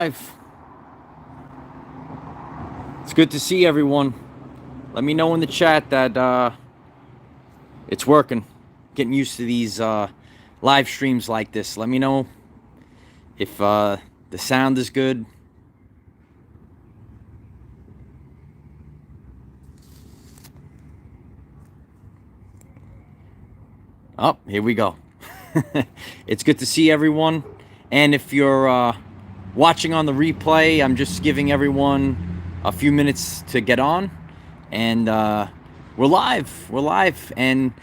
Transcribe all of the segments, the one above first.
It's good to see everyone. Let me know in the chat that it's working. Getting used to these live streams like this. Let me know if the sound is good. Oh, here we go. It's good to see everyone. And if you're watching on the replay, I'm just giving everyone a few minutes to get on. And we're live. We're live. And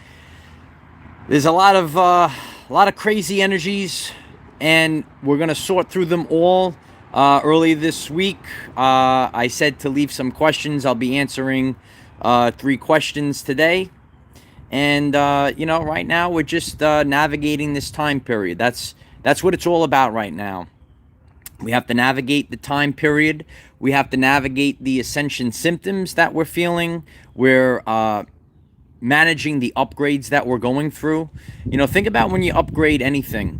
there's a lot of crazy energies. And we're going to sort through them all. Early this week, I said to leave some questions. I'll be answering 3 questions today. And, right now we're just navigating this time period. That's what it's all about right now. We have to navigate the time period. We have to navigate the ascension symptoms that we're feeling. We're managing the upgrades that we're going through. Think about when you upgrade anything.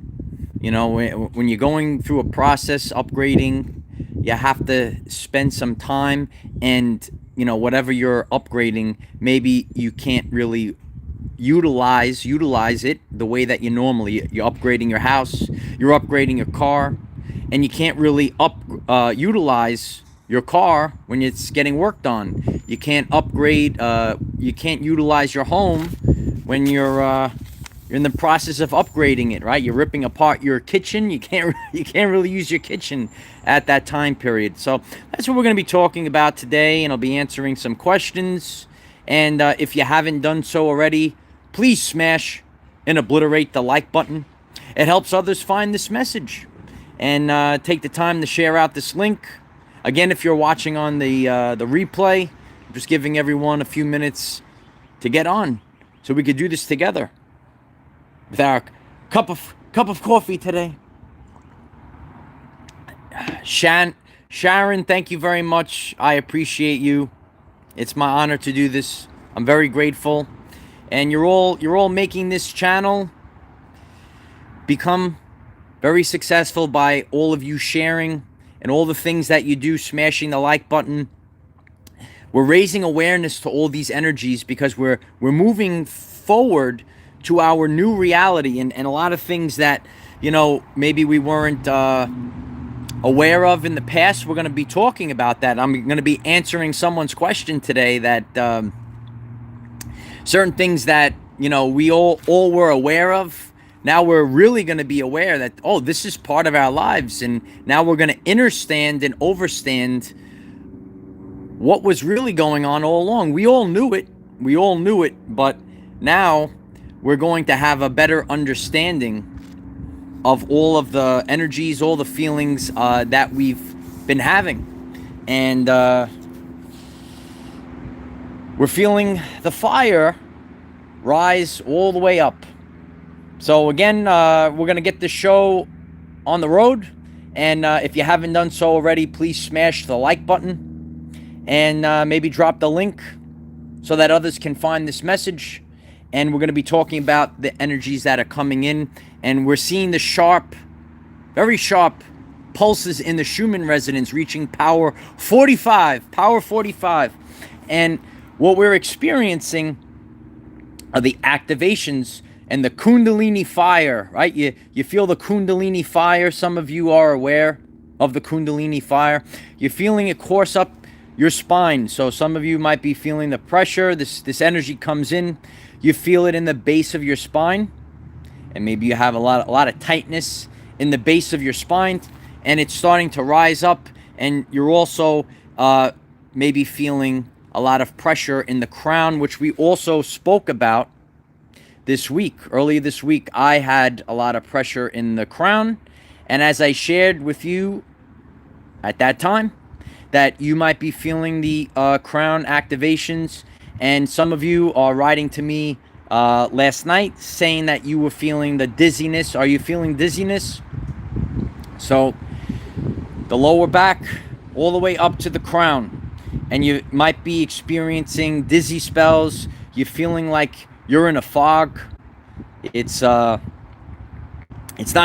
When you're going through a process upgrading, you have to spend some time, and whatever you're upgrading, maybe you can't really utilize it the way that you're upgrading your house, you're upgrading your car, and you can't really utilize your car when it's getting worked on. You can't upgrade, you can't utilize your home when you're in the process of upgrading it, right? You're ripping apart your kitchen. You can't really use your kitchen at that time period. So that's what we're going to be talking about today, and I'll be answering some questions. And if you haven't done so already, please smash and obliterate the like button. It helps others find this message. And take the time to share out this link. Again, if you're watching on the replay, I'm just giving everyone a few minutes to get on so we could do this together with our cup of coffee today. Sharon, thank you very much. I appreciate you. It's my honor to do this. I'm very grateful. And you're all making this channel become very successful by all of you sharing and all the things that you do, smashing the like button. We're raising awareness to all these energies because we're moving forward to our new reality, and a lot of things that maybe we weren't aware of in the past. We're going to be talking about that. I'm going to be answering someone's question today that certain things that we all were aware of. Now we're really going to be aware that, oh, this is part of our lives, and now we're going to understand and overstand what was really going on all along. We all knew it, but now we're going to have a better understanding of all of the energies, all the feelings that we've been having. And we're feeling the fire rise all the way up. So again, we're going to get this show on the road. And if you haven't done so already, please smash the like button and maybe drop the link so that others can find this message. And we're going to be talking about the energies that are coming in. And we're seeing the very sharp pulses in the Schumann resonance reaching power 45. Power 45. And what we're experiencing are the activations and the Kundalini fire, right? You feel the Kundalini fire. Some of you are aware of the Kundalini fire. You're feeling it course up your spine. So some of you might be feeling the pressure. This energy comes in. You feel it in the base of your spine. And maybe you have a lot of tightness in the base of your spine. And it's starting to rise up. And you're also maybe feeling a lot of pressure in the crown, which we also spoke about this week. Earlier this week, I had a lot of pressure in the crown. And as I shared with you at that time, that you might be feeling the crown activations. And some of you are writing to me last night saying that you were feeling the dizziness. Are you feeling dizziness? So the lower back all the way up to the crown. And you might be experiencing dizzy spells. You're feeling like you're in a fog. It's not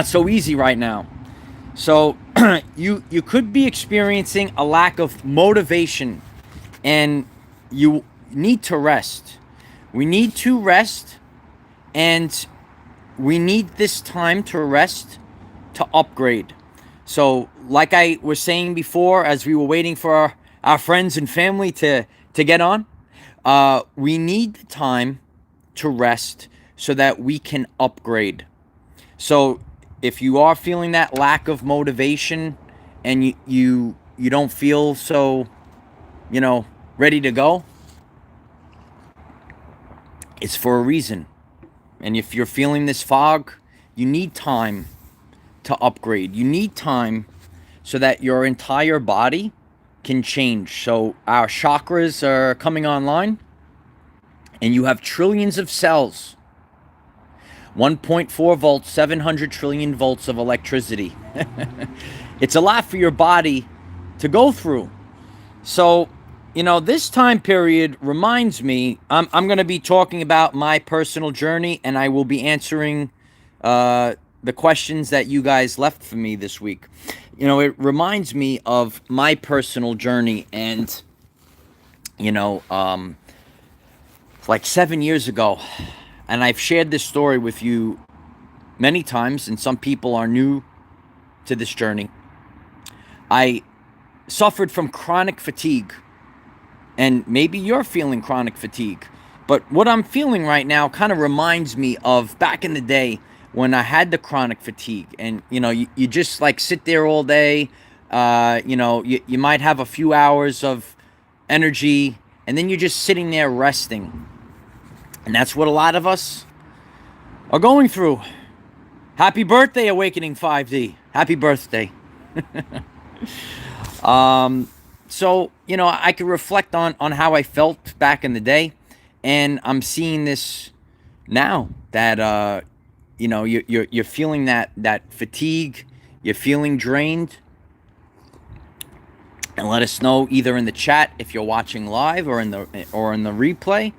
so easy right now. So you could be experiencing a lack of motivation, and you need to rest. We need to rest, and we need this time to rest to upgrade. So like I was saying before, as we were waiting for our friends and family to get on, we need time to rest so that we can upgrade. So if you are feeling that lack of motivation, and you don't feel so, ready to go, it's for a reason. And if you're feeling this fog, you need time to upgrade. You need time so that your entire body can change. So our chakras are coming online, and you have trillions of cells. 1.4 volts, 700 trillion volts of electricity. It's a lot for your body to go through. So, this time period reminds me, I'm going to be talking about my personal journey, and I will be answering the questions that you guys left for me this week. It reminds me of my personal journey, and, like 7 years ago, and I've shared this story with you many times, and some people are new to this journey. I suffered from chronic fatigue, and maybe you're feeling chronic fatigue, but what I'm feeling right now kind of reminds me of back in the day when I had the chronic fatigue. And you just like sit there all day, you might have a few hours of energy, and then you're just sitting there resting. And that's what a lot of us are going through. Happy birthday, Awakening 5D. Happy birthday. So, I could reflect on how I felt back in the day, and I'm seeing this now that, you're feeling that fatigue, you're feeling drained. And let us know either in the chat if you're watching live or in the replay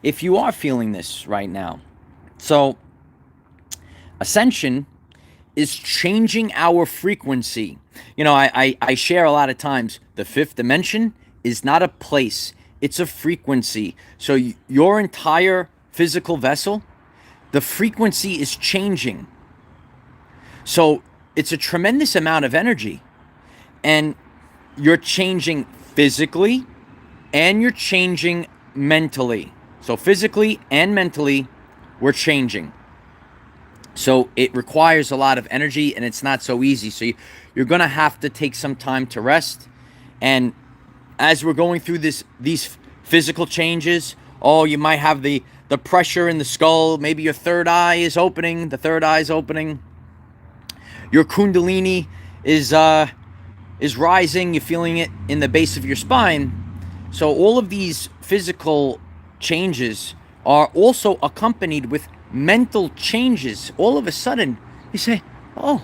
if you are feeling this right now. So, Ascension is changing our frequency. I share a lot of times, the fifth dimension is not a place, it's a frequency. So your entire physical vessel, the frequency is changing. So it's a tremendous amount of energy. And you're changing physically, and you're changing mentally. So physically and mentally, we're changing. So it requires a lot of energy, and it's not so easy. So you're going to have to take some time to rest. And as we're going through these physical changes, you might have the pressure in the skull. Maybe your third eye is opening. The third eye is opening. Your kundalini is rising. You're feeling it in the base of your spine. So all of these physical changes are also accompanied with mental changes. All of a sudden, you say, oh,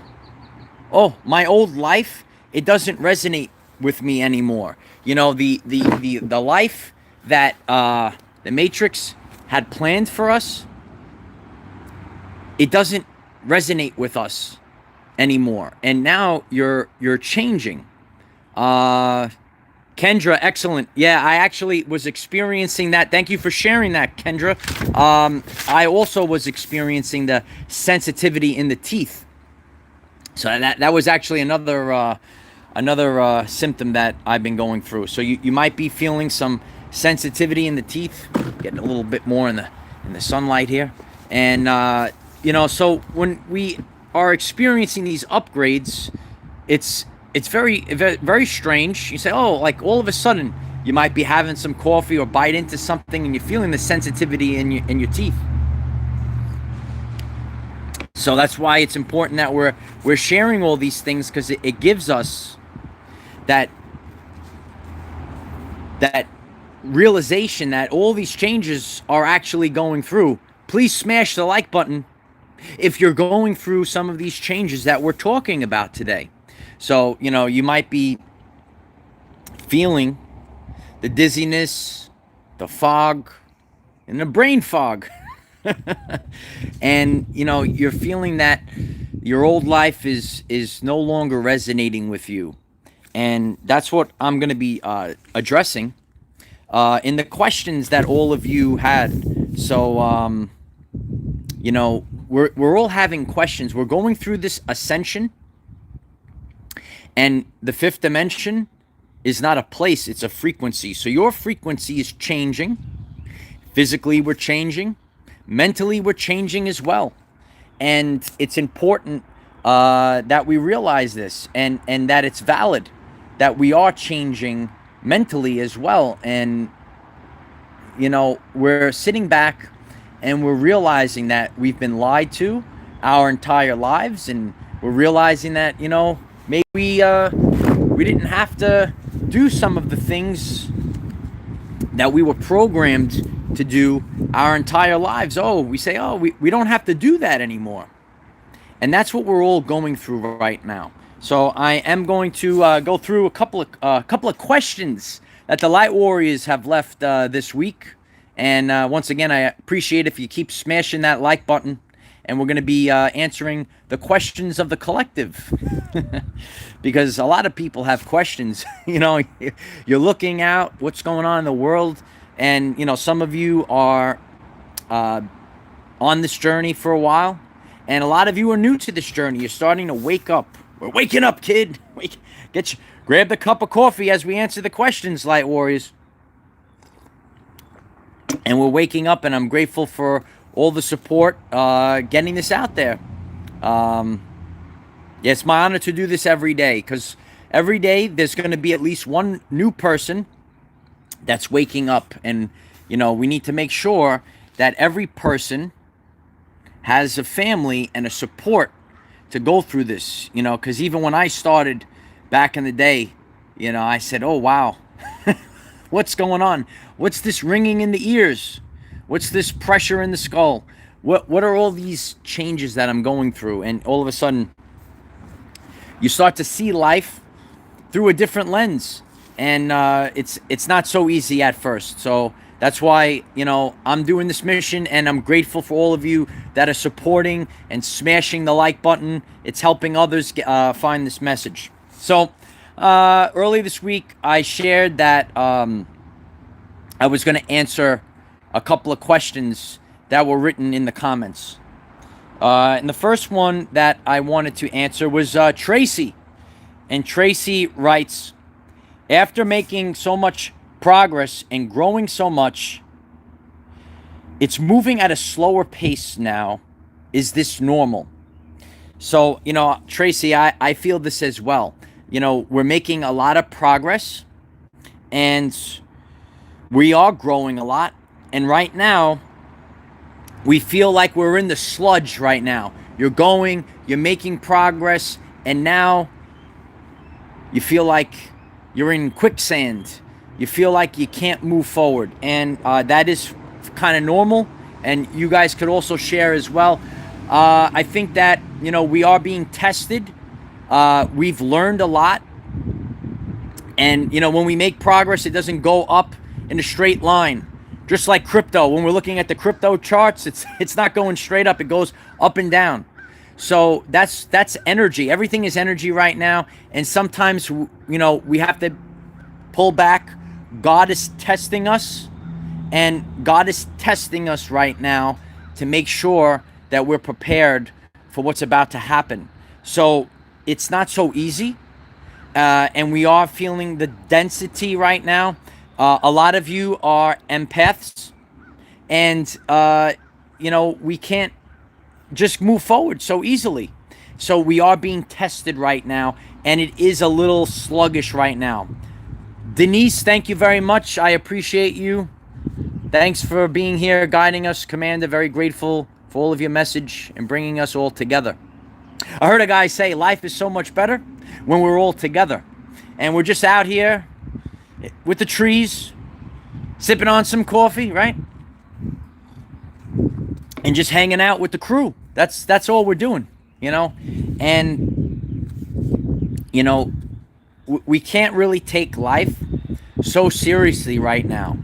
my old life, it doesn't resonate with me anymore. The life that the Matrix had planned for us, it doesn't resonate with us anymore. And now you're changing. Kendra, excellent. Yeah, I actually was experiencing that. Thank you for sharing that, Kendra. I also was experiencing the sensitivity in the teeth. So that was actually another symptom that I've been going through. So you might be feeling some sensitivity in the teeth, getting a little bit more in the sunlight here. And so when we are experiencing these upgrades, it's very, very, very strange. You say, like all of a sudden you might be having some coffee or bite into something, and you're feeling the sensitivity in your teeth. So that's why it's important that we're sharing all these things, because it gives us that realization that all these changes are actually going through. Please smash the like button if you're going through some of these changes that we're talking about today. So, you might be feeling the dizziness, the fog, and the brain fog. And you're feeling that your old life is no longer resonating with you. And that's what I'm going to be addressing in the questions that all of you had. So we're all having questions. We're going through this ascension, and the fifth dimension is not a place, it's a frequency. So your frequency is changing. Physically, we're changing. Mentally, we're changing as well. And it's important that we realize this, and that it's valid that we are changing mentally as well. And we're sitting back and we're realizing that we've been lied to our entire lives, and we're realizing that maybe we didn't have to do some of the things that we were programmed to do our entire lives. We don't have to do that anymore. And that's what we're all going through right now. So I am going to go through a couple of questions that the Light Warriors have left this week. And once again, I appreciate if you keep smashing that like button. And we're going to be answering the questions of the collective. Because a lot of people have questions. You're looking out what's going on in the world. And, some of you are on this journey for a while. And a lot of you are new to this journey. You're starting to wake up. We're waking up, kid. Grab the cup of coffee as we answer the questions, Light Warriors. And we're waking up, and I'm grateful for all the support getting this out there. It's my honor to do this every day, because every day there's going to be at least one new person that's waking up. And, we need to make sure that every person has a family and a support to go through this, because even when I started back in the day, I said, oh, wow, what's going on? What's this ringing in the ears? What's this pressure in the skull? What are all these changes that I'm going through? And all of a sudden, you start to see life through a different lens. And it's not so easy at first. So that's why, I'm doing this mission, and I'm grateful for all of you that are supporting and smashing the like button. It's helping others find this message. So early this week, I shared that I was going to answer a couple of questions that were written in the comments. And the first one that I wanted to answer was Tracy. And Tracy writes, after making so much progress and growing so much, it's moving at a slower pace now. Is this normal? So, Tracy, I feel this as well. We're making a lot of progress, and we are growing a lot. And right now, we feel like we're in the sludge right now. You're making progress, and now you feel like you're in quicksand. You feel like you can't move forward. And that is kind of normal. And you guys could also share as well. I think that, we are being tested. We've learned a lot. And, when we make progress, it doesn't go up in a straight line. Just like crypto. When we're looking at the crypto charts, it's not going straight up. It goes up and down. So that's energy. Everything is energy right now. And sometimes, we have to pull back. God is testing us. And God is testing us right now to make sure that we're prepared for what's about to happen. So it's not so easy. And we are feeling the density right now. A lot of you are empaths. And, we can't just move forward so easily. So we are being tested right now. And it is a little sluggish right now. Denise, thank you very much. I appreciate you. Thanks for being here, guiding us, Commander. Very grateful for all of your message and bringing us all together. I heard a guy say life is so much better when we're all together. And we're just out here with the trees, sipping on some coffee, right? And just hanging out with the crew. That's all we're doing, And, we can't really take life so seriously right now.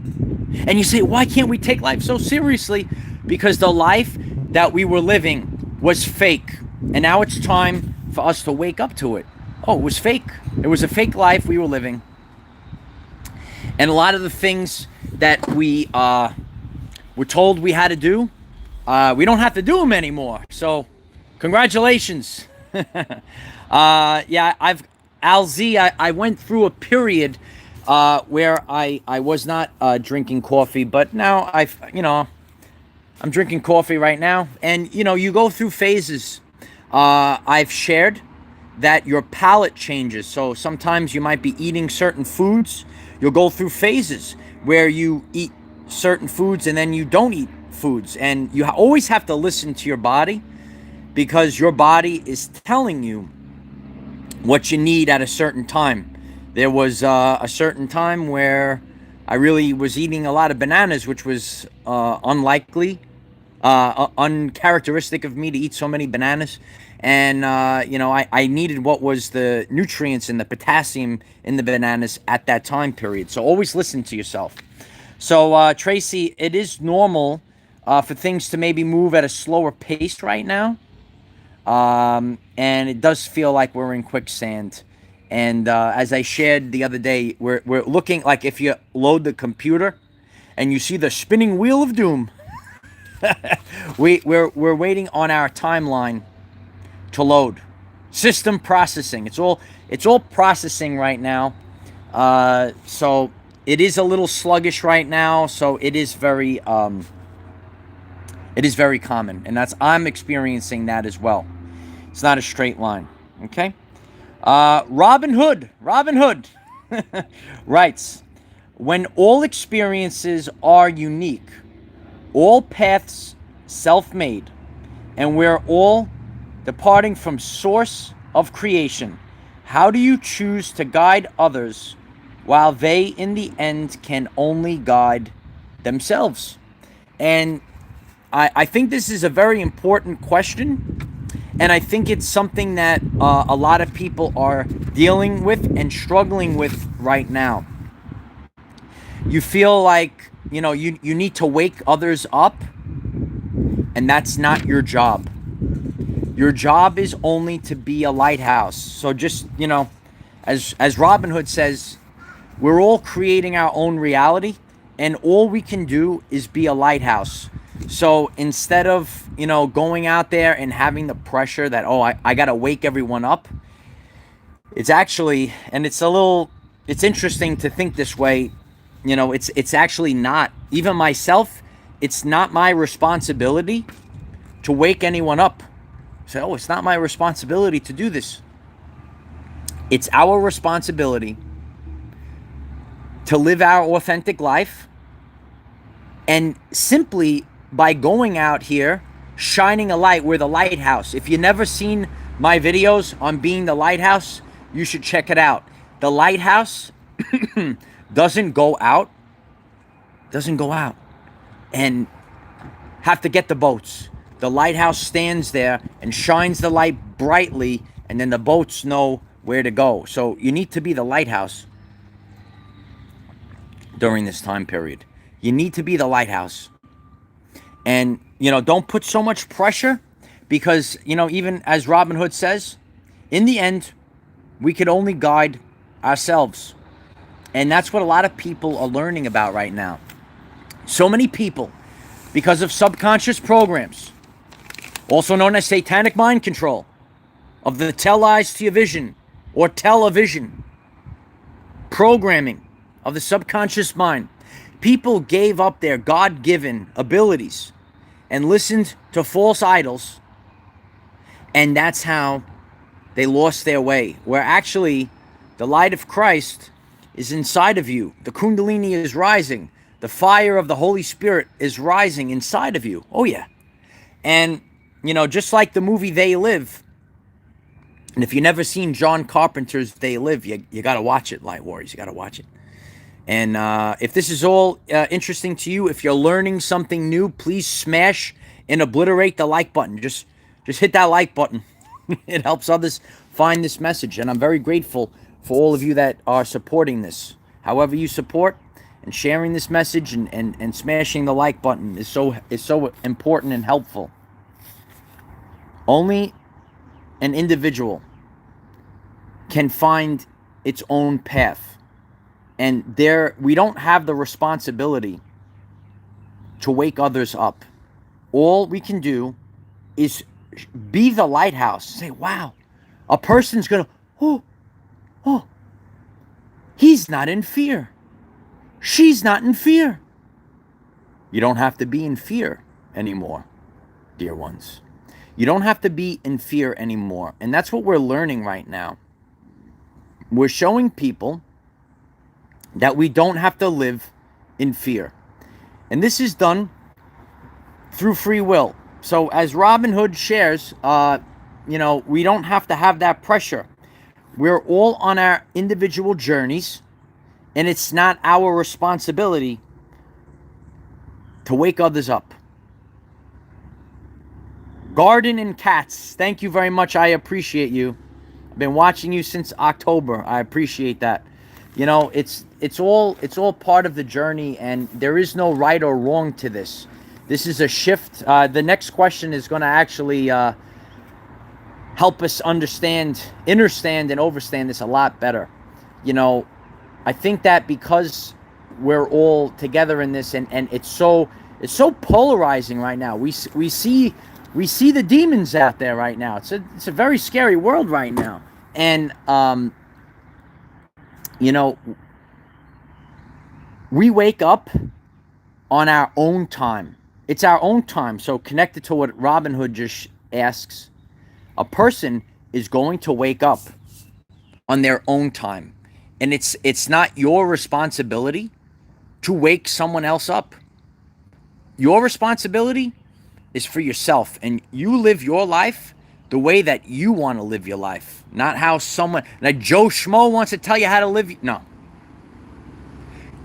And you say, why can't we take life so seriously? because the life that we were living was fake. And now it's time for us to wake up to it. Oh, it was fake. It was a fake life we were living. And a lot of the things that we were told we had to do, we don't have to do them anymore. So, congratulations. Yeah, I went through a period where I was not drinking coffee, but now I'm drinking coffee right now. And, you go through phases. I've shared that your palate changes. So sometimes you might be eating certain foods. You'll go through phases where you eat certain foods and then you don't eat foods. And you always have to listen to your body, because your body is telling you what you need at a certain time. There was a certain time where I really was eating a lot of bananas, which was uncharacteristic of me to eat so many bananas. And, I needed what was the nutrients and the potassium in the bananas at that time period. So always listen to yourself. So, Tracy, it is normal for things to maybe move at a slower pace right now. And it does feel like we're in quicksand. And as I shared the other day, we're looking like if you load the computer and you see the spinning wheel of doom. we're waiting on our timeline to load. System processing. It's all processing right now. So it is a little sluggish right now. So it is very common, and I'm experiencing that as well. It's not a straight line. Okay. Robin Hood writes, when all experiences are unique, all paths self-made, and we're all departing from source of creation, how do you choose to guide others while they in the end can only guide themselves? And I think this is a very important question, and I think it's something that a lot of people are dealing with and struggling with right now. You feel like you need to wake others up, and that's not your job. Your job is only to be a lighthouse. So just, as Robin Hood says, we're all creating our own reality, and all we can do is be a lighthouse. So instead of, going out there and having the pressure that, I got to wake everyone up, it's actually, and it's interesting to think this way, it's actually not, even myself, it's not my responsibility to wake anyone up. Say, it's not my responsibility to do this. It's our responsibility to live our authentic life, and simply by going out here, shining a light. We're the lighthouse. If you've never seen my videos on being the lighthouse, you should check it out. The lighthouse doesn't go out and have to get the boats. The lighthouse stands there and shines the light brightly, and then the boats know where to go. So you need to be the lighthouse during this time period. You need to be the lighthouse. And, don't put so much pressure, because, even as Robin Hood says, in the end, we could only guide ourselves. And that's what a lot of people are learning about right now. So many people, because of subconscious programs, also known as satanic mind control, of the tell lies to your vision, or television, programming of the subconscious mind. People gave up their God-given abilities and listened to false idols, and that's how they lost their way. Where actually, the light of Christ is inside of you. The Kundalini is rising. The fire of the Holy Spirit is rising inside of you. Oh, yeah. And, just like the movie They Live, and if you've never seen John Carpenter's They Live, you got to watch it, Light Warriors. You got to watch it. And if this is all interesting to you, if you're learning something new, please smash and obliterate the like button. Just hit that like button. It helps others find this message. And I'm very grateful for all of you that are supporting this. However you support, and sharing this message and smashing the like button is so important and helpful. Only an individual can find its own path. And we don't have the responsibility to wake others up. All we can do is be the lighthouse. Say, wow, a person's going to, oh, he's not in fear. She's not in fear. You don't have to be in fear anymore, dear ones. You don't have to be in fear anymore. And that's what we're learning right now. We're showing people that we don't have to live in fear. And this is done through free will. So as Robin Hood shares, we don't have to have that pressure. We're all on our individual journeys, and it's not our responsibility to wake others up. Garden and Cats, thank you very much. I appreciate you. I've been watching you since October. I appreciate that. It's all part of the journey, and there is no right or wrong to this. This is a shift. The next question is going to actually help us understand and overstand this a lot better. I think that because we're all together in this, and it's so polarizing right now. We see the demons out there right now. It's a very scary world right now. And we wake up on our own time. It's our own time. So connected to what Robin Hood just asks, a person is going to wake up on their own time. And it's not your responsibility to wake someone else up. Your responsibility is for yourself, and you live your life the way that you want to live your life, not how someone like Joe Schmo wants to tell you how to live. No.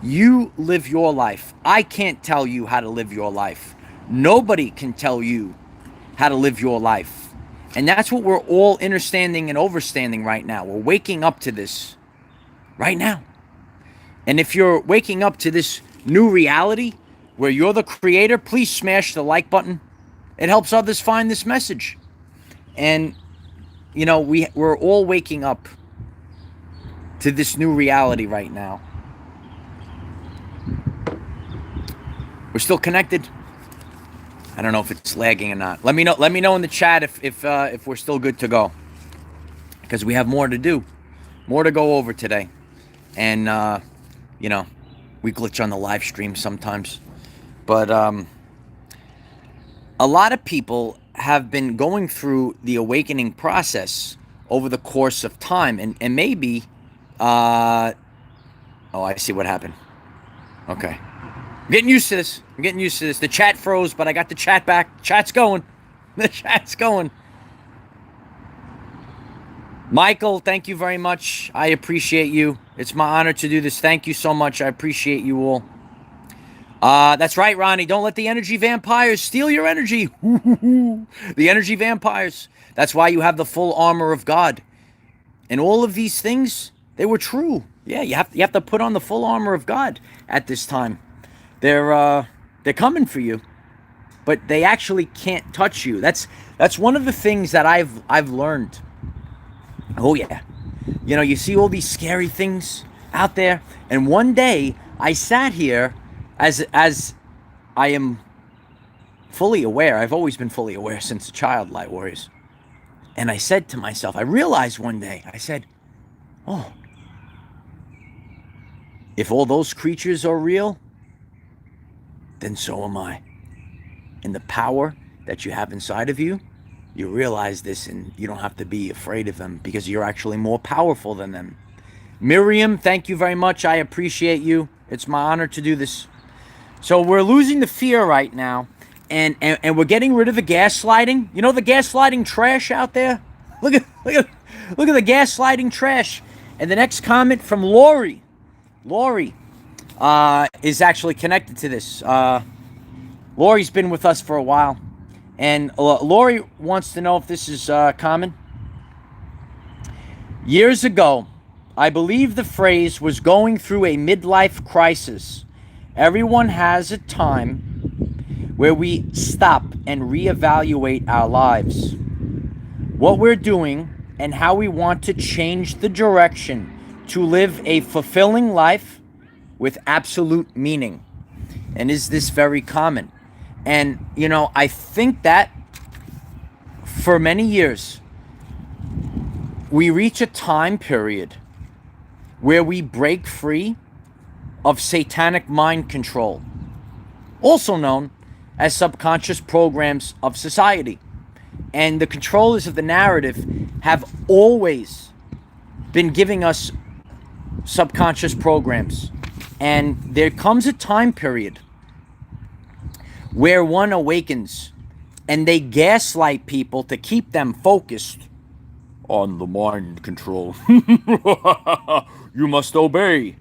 You live your life. I can't tell you how to live your life. Nobody can tell you how to live your life. And that's what we're all understanding and overstanding right now. We're waking up to this right now. And if you're waking up to this new reality where you're the creator, please smash the like button. It helps others find this message. And, we're all waking up to this new reality right now. We're still connected. I don't know if it's lagging or not. Let me know in the chat if we're still good to go, because we have more to do, more to go over today. And we glitch on the live stream sometimes, but a lot of people have been going through the awakening process over the course of time, and maybe oh, I see what happened. Okay. I'm getting used to this. The chat froze, but I got the chat back. Chat's going. The chat's going. Michael, thank you very much. I appreciate you. It's my honor to do this. Thank you so much. I appreciate you all. That's right, Ronnie. Don't let the energy vampires steal your energy. The energy vampires. That's why you have the full armor of God. And all of these things, they were true. Yeah, you have to put on the full armor of God at this time. They're coming for you, but they actually can't touch you. That's one of the things that I've learned. Oh yeah, you see all these scary things out there, and one day I sat here as I am fully aware. I've always been fully aware since a child, Light Warriors. And I said to myself, I realized one day, I said, oh, if all those creatures are real, then so am I. And the power that you have inside of you, you realize this, and you don't have to be afraid of them, because you're actually more powerful than them. Miriam, thank you very much. I appreciate you. It's my honor to do this. So we're losing the fear right now, and we're getting rid of the gaslighting. You know the gaslighting trash out there? Look at the gaslighting trash. And the next comment from Lori. Lori is actually connected to this. Lori's been with us for a while. And Lori wants to know if this is common. Years ago, I believe the phrase was going through a midlife crisis. Everyone has a time where we stop and reevaluate our lives, what we're doing, and how we want to change the direction to live a fulfilling life with absolute meaning. And is this very common? And, I think that for many years, we reach a time period where we break free of satanic mind control, also known as subconscious programs of society. And the controllers of the narrative have always been giving us subconscious programs. And there comes a time period where one awakens and they gaslight people to keep them focused on the mind control. You must obey.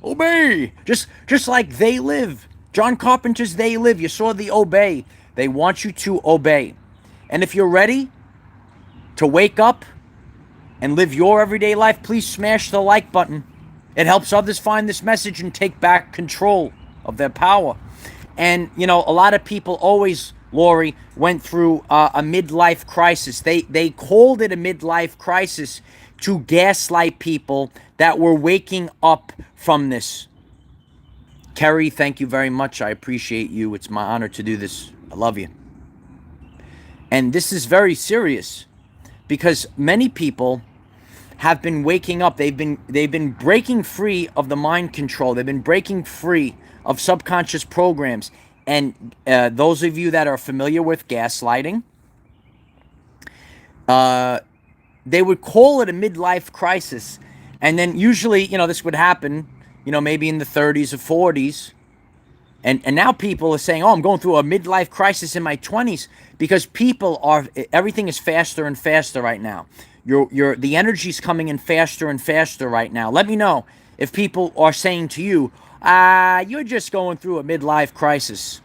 Obey. Just like They Live. John Carpenter's They Live. You saw the obey. They want you to obey. And if you're ready to wake up and live your everyday life, please smash the like button. It helps others find this message and take back control of their power. And, a lot of people always, Lori, went through a midlife crisis. They called it a midlife crisis to gaslight people that were waking up from this. Kerry, thank you very much. I appreciate you. It's my honor to do this. I love you. And this is very serious because many people have been waking up. They've been breaking free of the mind control. They've been breaking free of subconscious programs. And those of you that are familiar with gaslighting, they would call it a midlife crisis. And then usually, this would happen, maybe in the 30s or 40s. And now people are saying, oh, I'm going through a midlife crisis in my 20s because everything is faster and faster right now. The energy's coming in faster and faster right now. Let me know if people are saying to you, you're just going through a midlife crisis.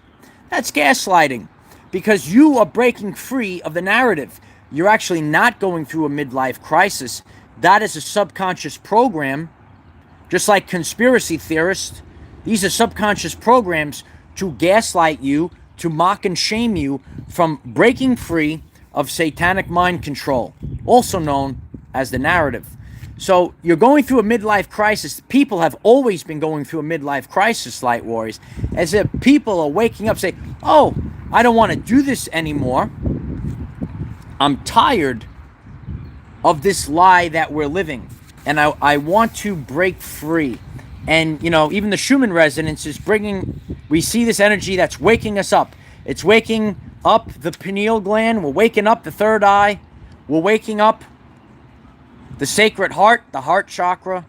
That's gaslighting because you are breaking free of the narrative. You're actually not going through a midlife crisis. That is a subconscious program, just like conspiracy theorists. These are subconscious programs to gaslight you, to mock and shame you from breaking free of satanic mind control, also known as the narrative. So you're going through a midlife crisis. People have always been going through a midlife crisis, Light Warriors, as if people are waking up saying, oh, I don't want to do this anymore. I'm tired of this lie that we're living, and I want to break free. And, even the Schumann resonance is we see this energy that's waking us up. It's waking up the pineal gland. We're waking up the third eye. We're waking up the sacred heart, the heart chakra,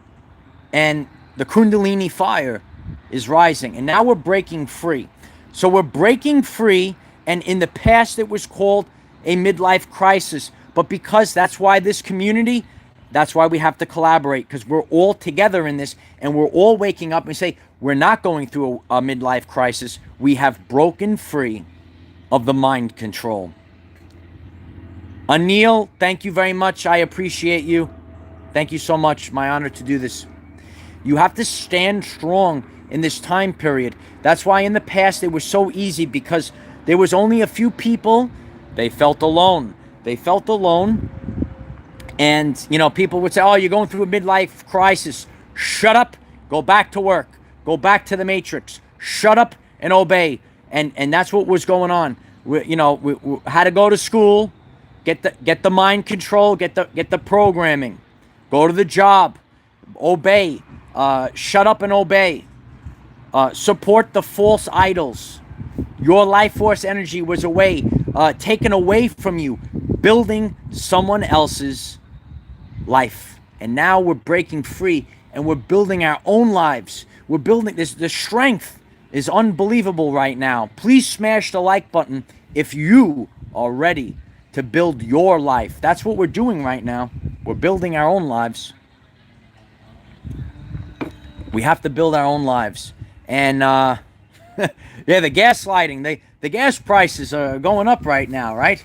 and the Kundalini fire is rising. And now we're breaking free. So we're breaking free, and in the past it was called a midlife crisis. But because that's why this community, that's why we have to collaborate, because we're all together in this, and we're all waking up and say, we're not going through a midlife crisis. We have broken free of the mind control. Anil, thank you very much. I appreciate you. Thank you so much. My honor to do this. You have to stand strong in this time period. That's why in the past it was so easy, because there was only a few people. They felt alone. They felt alone. And, people would say, oh, you're going through a midlife crisis. Shut up. Go back to work. Go back to the matrix. Shut up and obey. And that's what was going on. We had to go to school, get the mind control, get the programming. Go to the job. Obey. Shut up and obey. Support the false idols. Your life force energy was taken away from you, building someone else's life. And now we're breaking free, and we're building our own lives. We're building this. The strength is unbelievable right now. Please smash the like button if you are ready to build your life. That's what we're doing right now. We're building our own lives. We have to build our own lives. And yeah, the gaslighting, the gas prices are going up right now, right?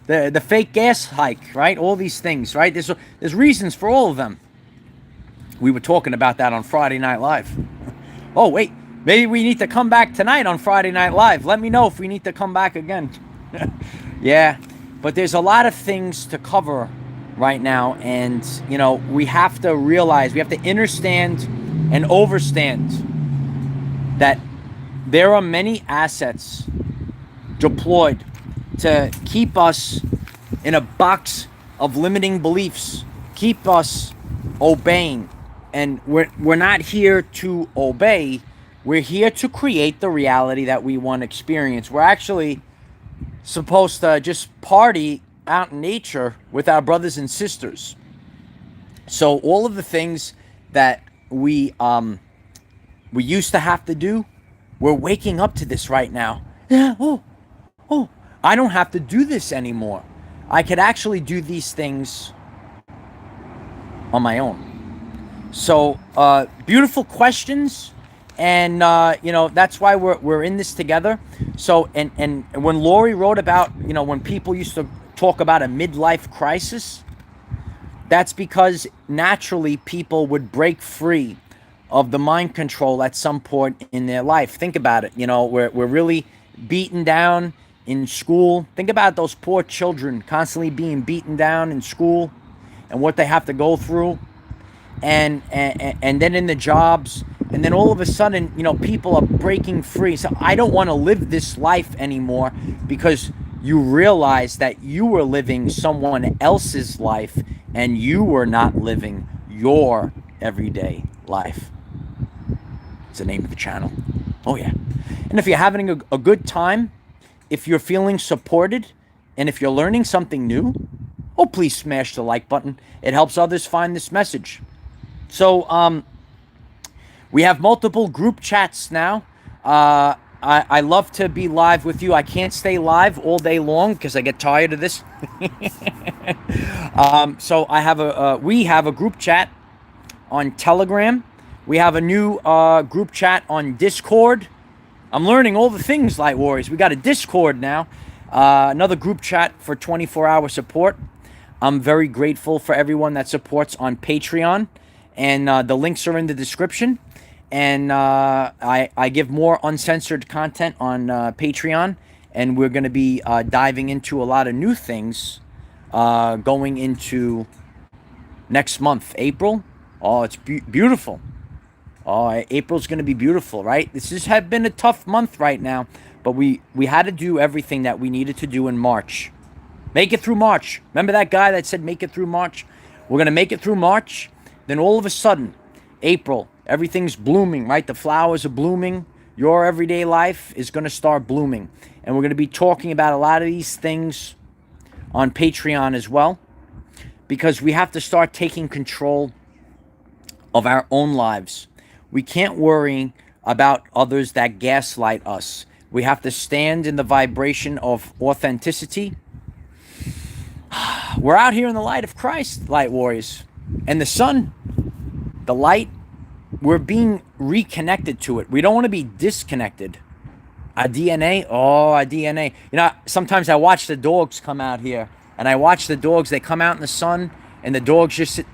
the fake gas hike, right? All these things, right? There's reasons for all of them. We were talking about that on Friday Night Live. Oh, wait, Maybe we need to come back tonight on Friday Night Live. Let me know if we need to come back again. Yeah, but there's a lot of things to cover right now, and you know, we have to realize, we have to understand and overstand that there are many assets deployed to keep us in a box of limiting beliefs, keep us obeying. And we're not here to obey. We're here to create the reality that we want to experience. We're actually supposed to just party out in nature with our brothers and sisters. So all of the things that we used to have to do, we're waking up to this right now. Yeah, oh, I don't have to do this anymore. I could actually do these things on my own. So beautiful questions, and you know, that's why we're in this together. So and when Lori wrote about, you know, when people used to talk about a midlife crisis, that's because naturally people would break free of the mind control at some point in their life. Think about it. You know, we're really beaten down in school. Think about those poor children constantly being beaten down in school and what they have to go through. And then in the jobs, and then all of a sudden, you know, people are breaking free. So I don't want to live this life anymore, because you realize that you were living someone else's life and you were not living your everyday life. It's the name of the channel. Oh yeah. And if you're having a good time, if you're feeling supported, and if you're learning something new, oh, please smash the like button. It helps others find this message. So we have multiple group chats now. I love to be live with you. I can't stay live all day long because I get tired of this. So I have we have a group chat on Telegram. We have a new group chat on Discord. I'm learning all the things, Light Warriors. We got a Discord now. Another group chat for 24-hour support. I'm very grateful for everyone that supports on Patreon. And the links are in the description. And I give more uncensored content on Patreon. And we're going to be diving into a lot of new things going into next month, April. Oh, it's beautiful. Oh, April's going to be beautiful, right? This has been a tough month right now. But we had to do everything that we needed to do in March. Make it through March. Remember that guy that said make it through March? We're going to make it through March. Then all of a sudden, April, everything's blooming, right? The flowers are blooming. Your everyday life is going to start blooming. And we're going to be talking about a lot of these things on Patreon as well, because we have to start taking control of our own lives. We can't worry about others that gaslight us. We have to stand in the vibration of authenticity. We're out here in the light of Christ, Light Warriors. And the sun, the light, we're being reconnected to it. We don't want to be disconnected. Our DNA, our DNA. You know, sometimes I watch the dogs come out here, and I watch the dogs, they come out in the sun, and the dogs just sit.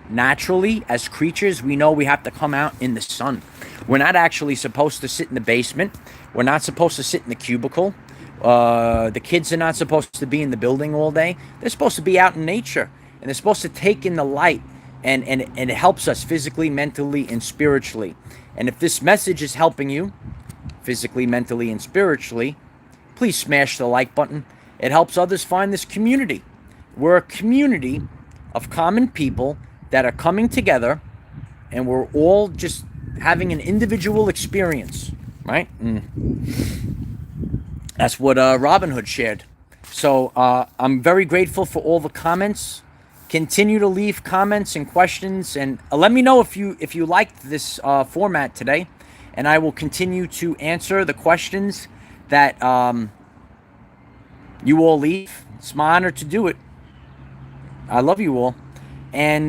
Naturally, as creatures, we know we have to come out in the sun. We're not actually supposed to sit in the basement. We're not supposed to sit in the cubicle. The kids are not supposed to be in the building all day. They're supposed to be out in nature. And they're supposed to take in the light, and it helps us physically, mentally, and spiritually. And if this message is helping you physically, mentally, and spiritually, please smash the like button. It helps others find this community. We're a community of common people that are coming together, and we're all just having an individual experience, right? That's what Robin Hood shared. So I'm very grateful for all the comments. Continue to leave comments and questions, and let me know if you liked this format today, and I will continue to answer the questions that you all leave. It's my honor to do it. I love you all, and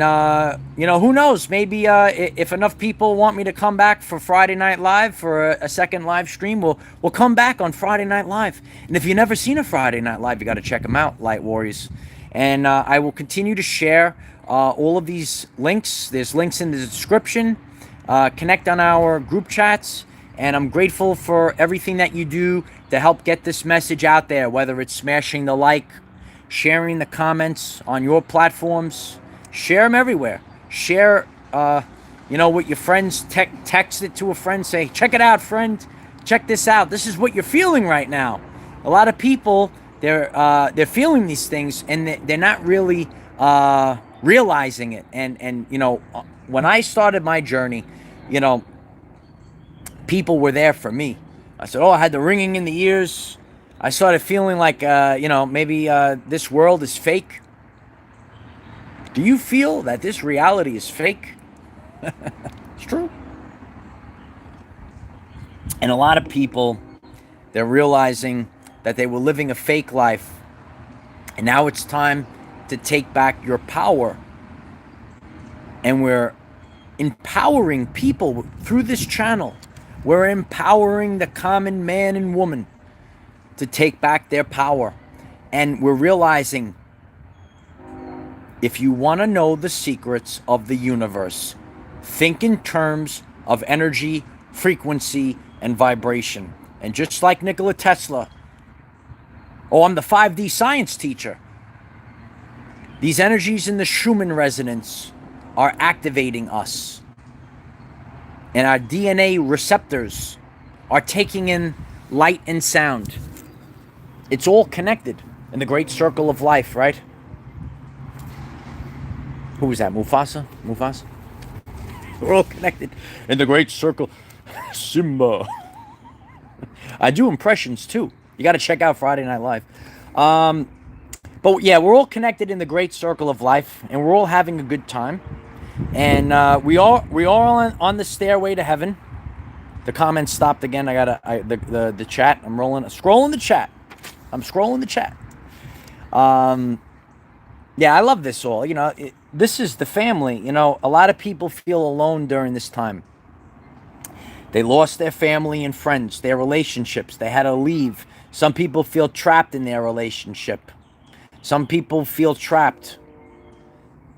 you know, who knows? Maybe if enough people want me to come back for Friday Night Live for a second live stream, we'll come back on Friday Night Live. And if you've never seen a Friday Night Live, you got to check them out, Light Warriors. And I will continue to share all of these links. There's links in the description. Connect on our group chats. And I'm grateful for everything that you do to help get this message out there, whether it's smashing the like, sharing the comments on your platforms. Share them everywhere. Share, with your friends. Text it to a friend. Say, check it out, friend. Check this out. This is what you're feeling right now. A lot of people, they're feeling these things, and they're not really realizing it. And when I started my journey, people were there for me. I said, I had the ringing in the ears. I started feeling like, maybe this world is fake. Do you feel that this reality is fake? It's true. And a lot of people, they're realizing that they were living a fake life. And now it's time to take back your power. And we're empowering people through this channel. We're empowering the common man and woman to take back their power. And we're realizing, if you want to know the secrets of the universe, think in terms of energy, frequency, and vibration. And just like Nikola Tesla, I'm the 5D science teacher. These energies in the Schumann resonance are activating us. And our DNA receptors are taking in light and sound. It's all connected in the great circle of life, right? Who was that? Mufasa? We're all connected in the great circle. Simba. I do impressions too. You got to check out Friday Night Live. But yeah, we're all connected in the great circle of life, and we're all having a good time. And we are on the stairway to heaven. The comments stopped again. I gotta the chat. I'm scrolling the chat. Yeah, I love this all. This is the family. A lot of people feel alone during this time. They lost their family and friends, their relationships. They had to leave. Some people feel trapped in their relationship. Some people feel trapped.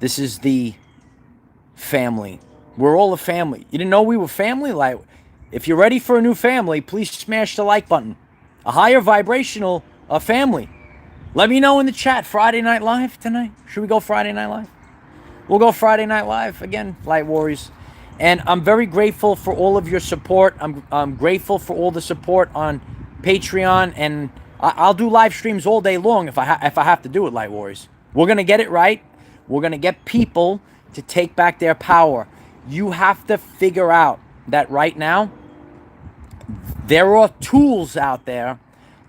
This is the family. We're all a family. You didn't know we were family? Like, if you're ready for a new family, please smash the like button. A higher vibrational family. Let me know in the chat. Friday Night Live tonight? Should we go Friday Night Live? We'll go Friday Night Live again, Light Warriors. And I'm very grateful for all of your support. I'm grateful for all the support on Patreon, and I'll do live streams all day long if I have to do it, Light Warriors. We're gonna get it right. We're gonna get people to take back their power. You have to figure out that right now there are tools out there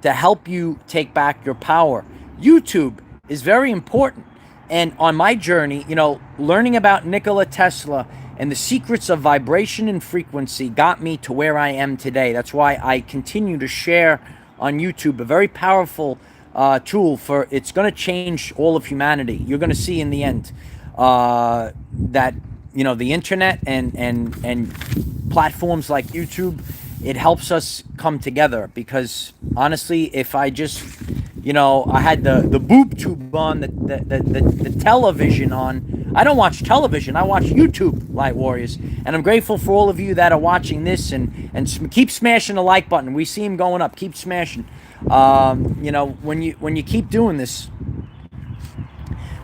to help you take back your power. YouTube is very important. And on my journey, learning about Nikola Tesla and the secrets of vibration and frequency got me to where I am today. That's why I continue to share on YouTube a very powerful tool it's going to change all of humanity. You're going to see in the end that, the internet and platforms like YouTube, it helps us come together. Because honestly, if I just, I had the boob tube on, the television on. I don't watch television. I watch YouTube, Light Warriors. And I'm grateful for all of you that are watching this and keep smashing the like button. We see him going up. Keep smashing. When you keep doing this,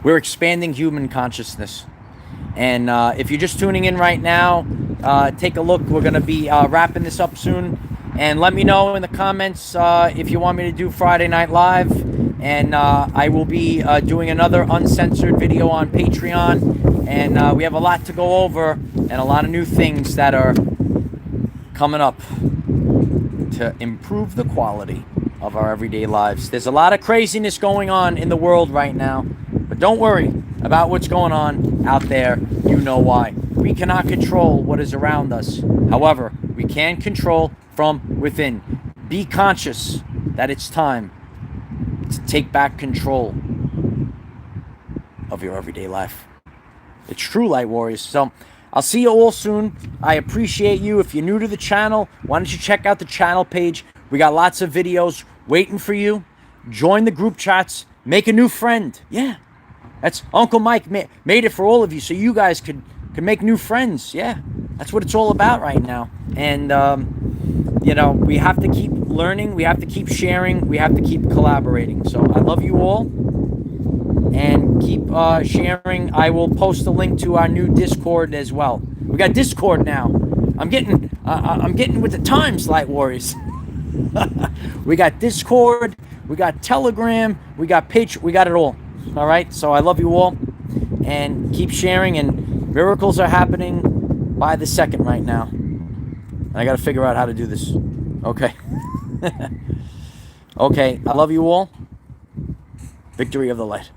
we're expanding human consciousness. And if you're just tuning in right now, take a look. We're going to be wrapping this up soon. And let me know in the comments if you want me to do Friday Night Live. And I will be doing another uncensored video on Patreon. And we have a lot to go over and a lot of new things that are coming up to improve the quality of our everyday lives. There's a lot of craziness going on in the world right now. But don't worry about what's going on out there. You know why. We cannot control what is around us. However, we can control from within. Be conscious that it's time to take back control of your everyday life. It's true, Light Warriors. So I'll see you all soon. I appreciate you. If you're new to the channel, why don't you check out the channel page? We got lots of videos waiting for you. Join the group chats. Make a new friend. Yeah, that's Uncle Mike made it for all of you, so you guys could make new friends. Yeah, That's what it's all about right now. And, you know, we have to keep learning. We have to keep sharing. We have to keep collaborating. So I love you all. And keep sharing. I will post a link to our new Discord as well. We got Discord now. I'm getting with the times, Light Warriors. We got Discord. We got Telegram. We got Patreon. We got it all. All right. So I love you all. And keep sharing. And miracles are happening by the second right now. I got to figure out how to do this. Okay. Okay. I love you all. Victory of the light.